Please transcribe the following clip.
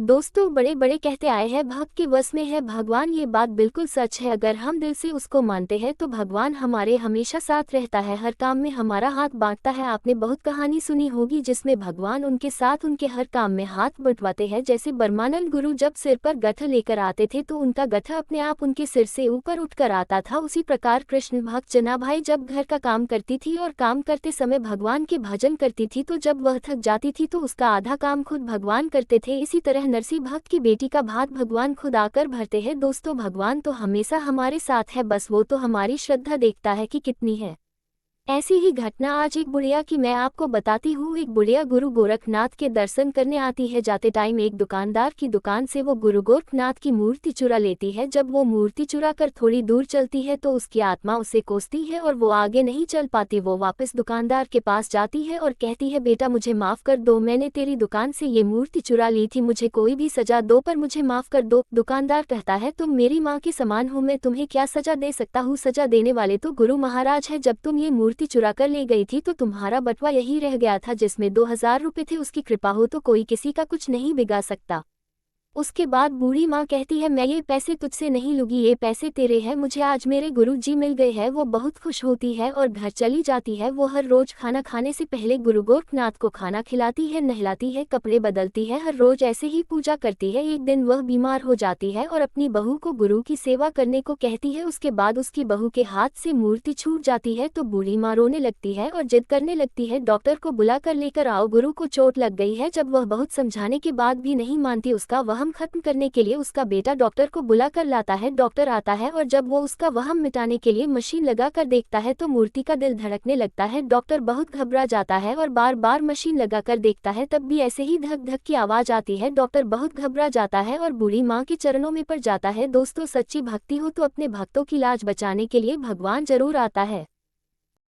दोस्तों बड़े बड़े कहते आए हैं भक्त के वश में है भगवान। ये बात बिल्कुल सच है। अगर हम दिल से उसको मानते हैं तो भगवान हमारे हमेशा साथ रहता है, हर काम में हमारा हाथ बांटता है। आपने बहुत कहानी सुनी होगी जिसमें भगवान उनके साथ उनके हर काम में हाथ बंटवाते हैं। जैसे ब्रह्मानंद गुरु जब सिर पर गथा लेकर आते थे तो उनका गथा अपने आप उनके सिर से ऊपर उठकर आता था। उसी प्रकार कृष्ण भक्त जनाभाई जब घर का काम करती थी और काम करते समय भगवान के भजन करती थी तो जब वह थक जाती थी तो उसका आधा काम खुद भगवान करते थे। इसी तरह नरसिंह भक्त की बेटी का भात भगवान खुद आकर भरते हैं। दोस्तों भगवान तो हमेशा हमारे साथ है, बस वो तो हमारी श्रद्धा देखता है कि कितनी है। ऐसी ही घटना आज एक बुढ़िया की मैं आपको बताती हूँ। एक बुढ़िया गुरु गोरखनाथ के दर्शन करने आती है। जाते टाइम एक दुकानदार की दुकान से वो गुरु गोरखनाथ की मूर्ति चुरा लेती है। जब वो मूर्ति चुरा कर थोड़ी दूर चलती है तो उसकी आत्मा उसे कोसती है और वो आगे नहीं चल पाती। वो वापस दुकानदार के पास जाती है और कहती है, बेटा मुझे माफ कर दो, मैंने तेरी दुकान से ये मूर्ति चुरा ली थी, मुझे कोई भी सजा दो पर मुझे माफ कर दो। दुकानदार कहता है, तुम मेरी माँ के समान हो, मैं तुम्हें क्या सजा दे सकता हूँ, सजा देने वाले तो गुरु महाराज है। जब तुम ये मूर्ति चुरा कर ले गई थी तो तुम्हारा बटवा यही रह गया था जिसमें 2000 रुपए थे, उसकी कृपा हो तो कोई किसी का कुछ नहीं बिगाड़ सकता। उसके बाद बूढ़ी माँ कहती है, मैं ये पैसे तुझसे नहीं लूंगी, ये पैसे तेरे हैं, मुझे आज मेरे गुरु जी मिल गए हैं। वो बहुत खुश होती है और घर चली जाती है। वो हर रोज खाना खाने से पहले गुरु गोरखनाथ को खाना खिलाती है, नहलाती है, कपड़े बदलती है, हर रोज ऐसे ही पूजा करती है। एक दिन वह बीमार हो जाती है और अपनी बहू को गुरु की सेवा करने को कहती है। उसके बाद उसकी बहू के हाथ से मूर्ति छूट जाती है तो बूढ़ी माँ रोने लगती है और जिद करने लगती है, डॉक्टर को बुला कर लेकर आओ, गुरु को चोट लग गई है। जब वह बहुत समझाने के बाद भी नहीं मानती, उसका वहम खत्म करने के लिए उसका बेटा डॉक्टर को बुला कर लाता है। डॉक्टर आता है और जब वो उसका वहम मिटाने के लिए मशीन लगा कर देखता है तो मूर्ति का दिल धड़कने लगता है। डॉक्टर बहुत घबरा जाता है और बार बार मशीन लगा कर देखता है, तब भी ऐसे ही धक धक की आवाज आती है। डॉक्टर बहुत घबरा जाता है और बूढ़ी माँ के चरणों में पड़ जाता है। दोस्तों सच्ची भक्ति हो तो अपने भक्तों की लाज बचाने के लिए भगवान जरूर आता है।